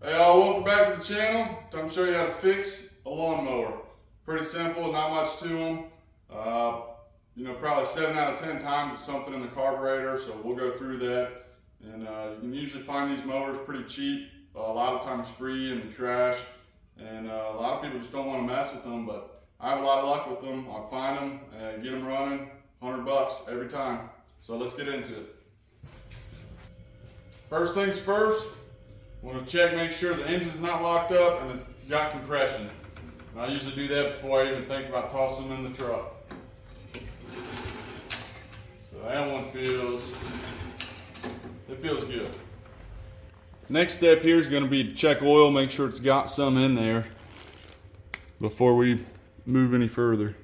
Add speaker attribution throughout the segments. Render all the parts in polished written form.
Speaker 1: Hey all, welcome back to the channel. Time to show you how to fix a lawnmower. Pretty simple, not much to them. Probably 7 out of 10 times it's something in the carburetor, so we'll go through that. And you can usually find these mowers pretty cheap, a lot of times free in the trash. And a lot of people just don't want to mess with them, but I have a lot of luck with them. I find them and get them running, $100 every time. So let's get into it. First things first, want to check, make sure the engine's not locked up and it's got compression. And I usually do that before I even think about tossing them in the truck. So that one feels good. Next step here is going to be to check oil, make sure it's got some in there before we move any further.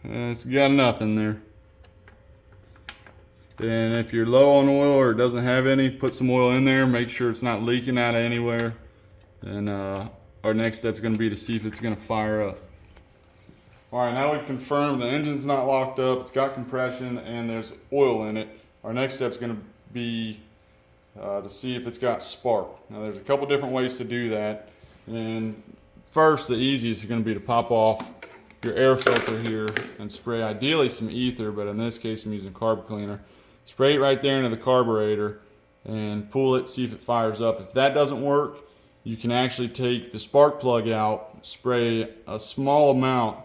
Speaker 1: It's got enough in there. And if you're low on oil or it doesn't have any, put some oil in there, make sure it's not leaking out of anywhere. And our next step is going to be to see if it's going to fire up. Alright, now we've confirmed the engine's not locked up, it's got compression, and there's oil in it. Our next step is going to be to see if it's got spark. Now there's a couple different ways to do that. And first, the easiest is going to be to pop off your air filter here and spray ideally some ether, but in this case I'm using carb cleaner. Spray it right there into the carburetor and pull it, see if it fires up. If that doesn't work, you can actually take the spark plug out, spray a small amount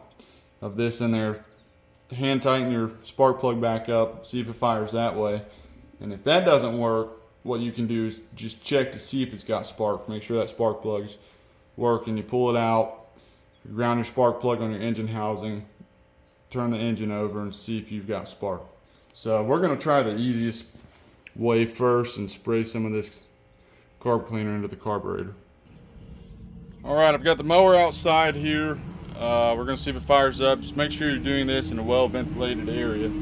Speaker 1: of this in there, hand tighten your spark plug back up, see if it fires that way. And if that doesn't work, what you can do is just check to see if it's got spark. Make sure that spark plug's working. You pull it out, ground your spark plug on your engine housing, turn the engine over and see if you've got spark. So we're going to try the easiest way first and spray some of this carb cleaner into the carburetor. Alright, I've got the mower outside here. We're going to see if it fires up. Just make sure you're doing this in a well ventilated area.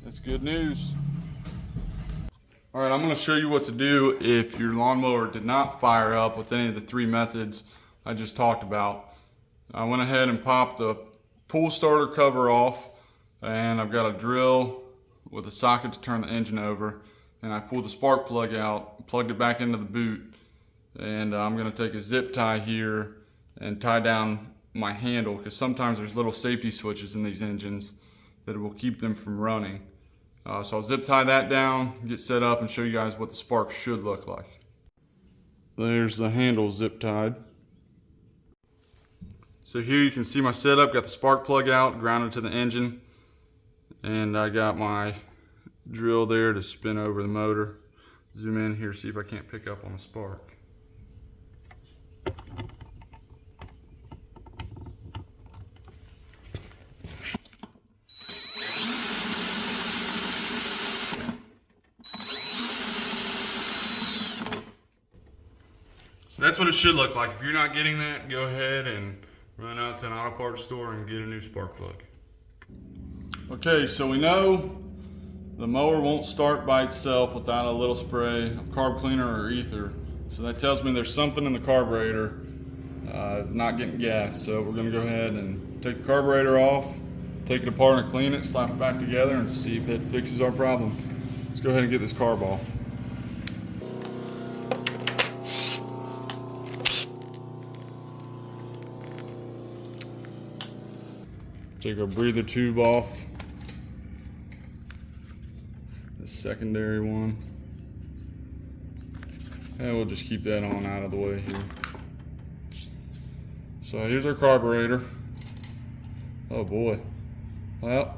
Speaker 1: That's good news. Alright, I'm going to show you what to do if your lawnmower did not fire up with any of the three methods I just talked about. I went ahead and popped the pull starter cover off, and I've got a drill with a socket to turn the engine over, and I pulled the spark plug out, plugged it back into the boot, and I'm going to take a zip tie here and tie down my handle, because sometimes there's little safety switches in these engines that will keep them from running. So I'll zip tie that down, get set up, and show you guys what the spark should look like. There's the handle zip tied. So here you can see my setup, got the spark plug out, grounded to the engine, and I got my drill there to spin over the motor. Zoom in here, see if I can't pick up on the spark. So that's what it should look like. If you're not getting that, go ahead and run out to an auto parts store and get a new spark plug. Okay, so we know the mower won't start by itself without a little spray of carb cleaner or ether. So that tells me there's something in the carburetor not getting gas. So we're gonna go ahead and take the carburetor off, take it apart and clean it, slap it back together and see if that fixes our problem. Let's go ahead and get this carb off. Take our breather tube off, the secondary one, and we'll just keep that on out of the way here. So here's our carburetor. Oh boy, well,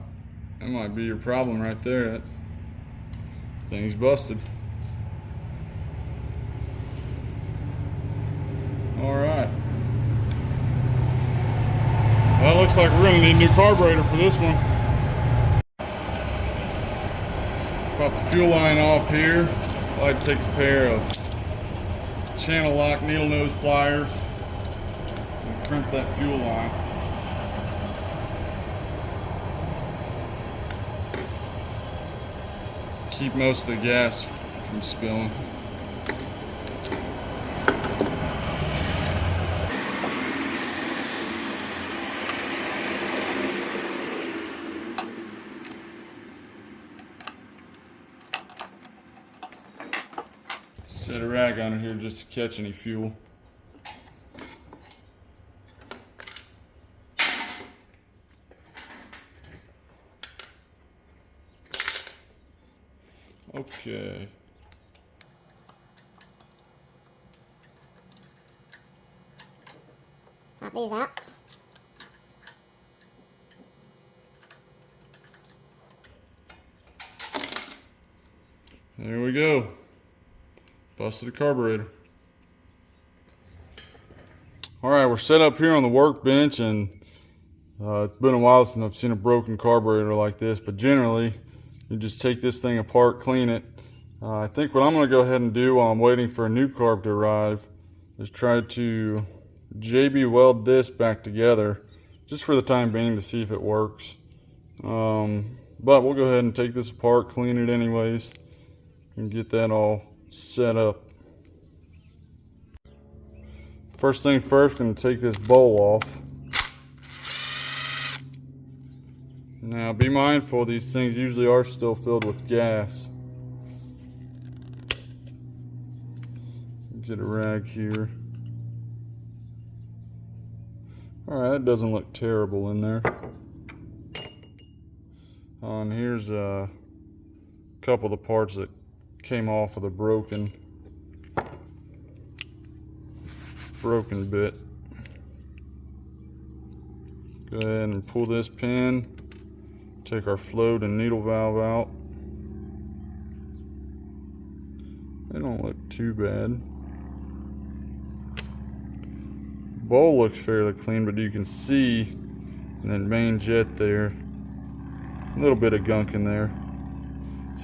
Speaker 1: that might be your problem right there. That thing's busted. All right. Well, it looks like we're going to need a new carburetor for this one. Pop the fuel line off here. I like to take a pair of channel lock needle nose pliers and crimp that fuel line. Keep most of the gas from spilling. Set a rag on it here just to catch any fuel. Okay.
Speaker 2: Pop these out.
Speaker 1: There we go. Busted a carburetor. Alright, we're set up here on the workbench, and it's been a while since I've seen a broken carburetor like this, but generally you just take this thing apart, clean it. I think what I'm going to go ahead and do while I'm waiting for a new carb to arrive is try to JB weld this back together just for the time being to see if it works. But we'll go ahead and take this apart, clean it anyways, and get that all set up. First thing first, I'm going to take this bowl off. Now be mindful, these things usually are still filled with gas. Get a rag here. Alright, that doesn't look terrible in there. And here's a couple of the parts that came off of the broken bit. Go ahead and pull this pin, take our float and needle valve out. They don't look too bad. Bowl looks fairly clean, but you can see in that main jet there, a little bit of gunk in there.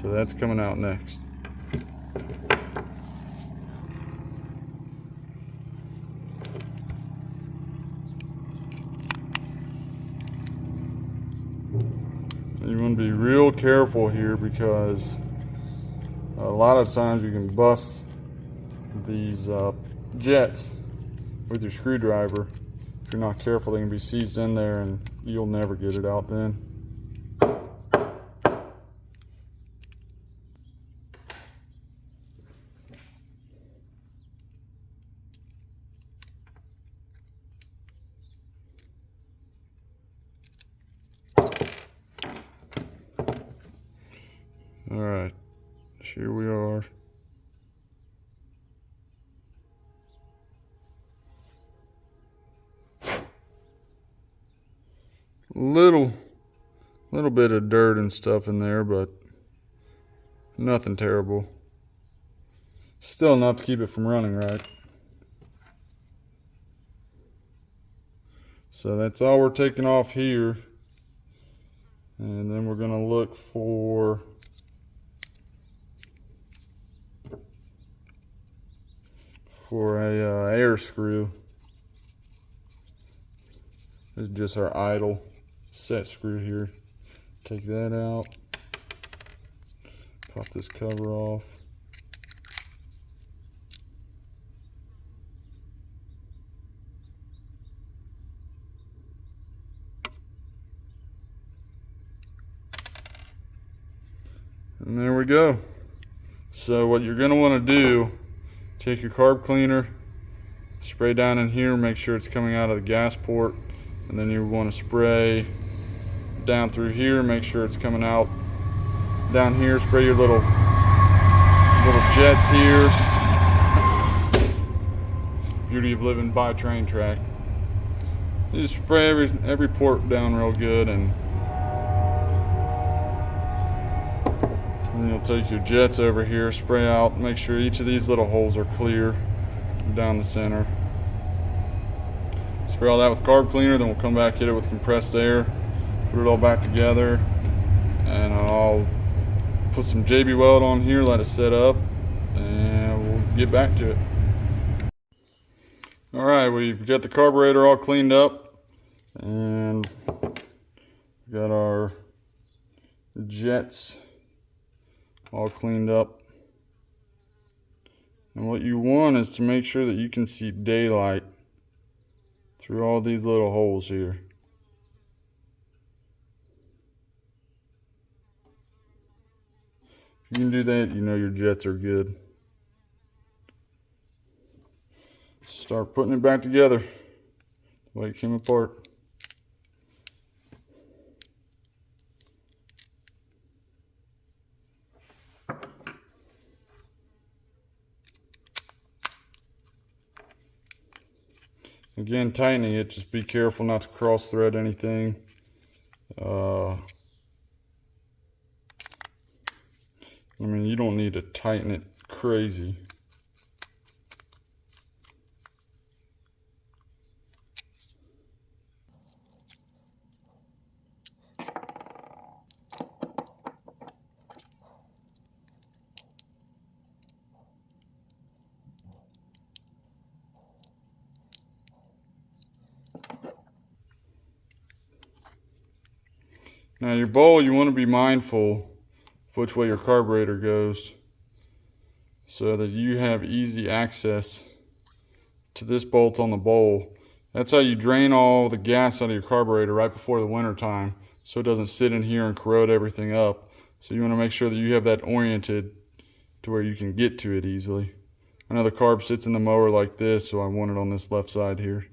Speaker 1: So that's coming out next. You want to be real careful here because a lot of times you can bust these jets with your screwdriver. If you're not careful, they can be seized in there and you'll never get it out then. Alright, here we are. Little bit of dirt and stuff in there, but nothing terrible. Still enough to keep it from running right. So that's all we're taking off here. And then we're gonna look for a air screw. This is just our idle set screw here. Take that out. Pop this cover off. And there we go. So what you're going to want to do, take your carb cleaner, spray down in here, make sure it's coming out of the gas port, and then you want to spray down through here, make sure it's coming out down here. Spray your little jets here. Beauty of living by a train track. You just spray every port down real good, and then you'll take your jets over here, spray out, make sure each of these little holes are clear down the center. Spray all that with carb cleaner, then we'll come back, hit it with compressed air, put it all back together, and I'll put some JB weld on here, let it set up, and we'll get back to it. All right, we've got the carburetor all cleaned up, and got our jets all cleaned up. And what you want is to make sure that you can see daylight through all these little holes here. If you can do that, you know your jets are good. Start putting it back together the way it came apart. Again, tightening it, just be careful not to cross thread anything. I mean, you don't need to tighten it crazy. Now your bowl, you want to be mindful of which way your carburetor goes so that you have easy access to this bolt on the bowl. That's how you drain all the gas out of your carburetor right before the winter time, so it doesn't sit in here and corrode everything up. So you want to make sure that you have that oriented to where you can get to it easily. I know the carb sits in the mower like this, so I want it on this left side here.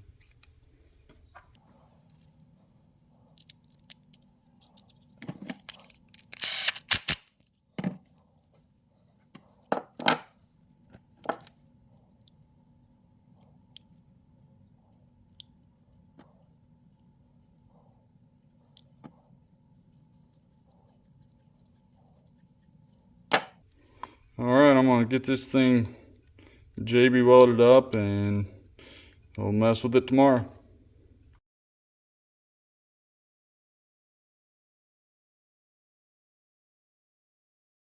Speaker 1: Alright, I'm going to get this thing JB welded up and we'll mess with it tomorrow.